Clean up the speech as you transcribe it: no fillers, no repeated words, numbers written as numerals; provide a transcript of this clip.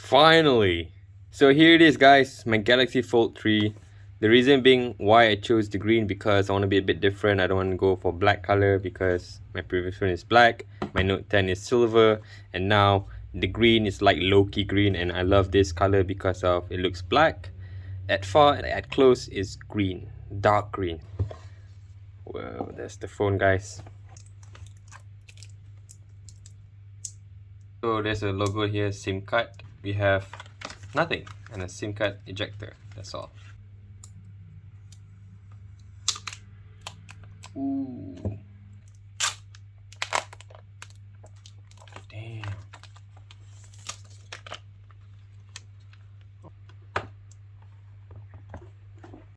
Finally! So here it is, guys, my Galaxy Fold 3. The reason being why I chose the green, because I want to be a bit different. I don't want to go for black color because my previous phone is black, my Note 10 is silver, and now the green is like low-key green, and I love this color because of it looks black. At far and at close is green, dark green. Well, that's the phone, guys. So there's a logo here, SIM card. We have nothing and a SIM card ejector, that's all. Ooh.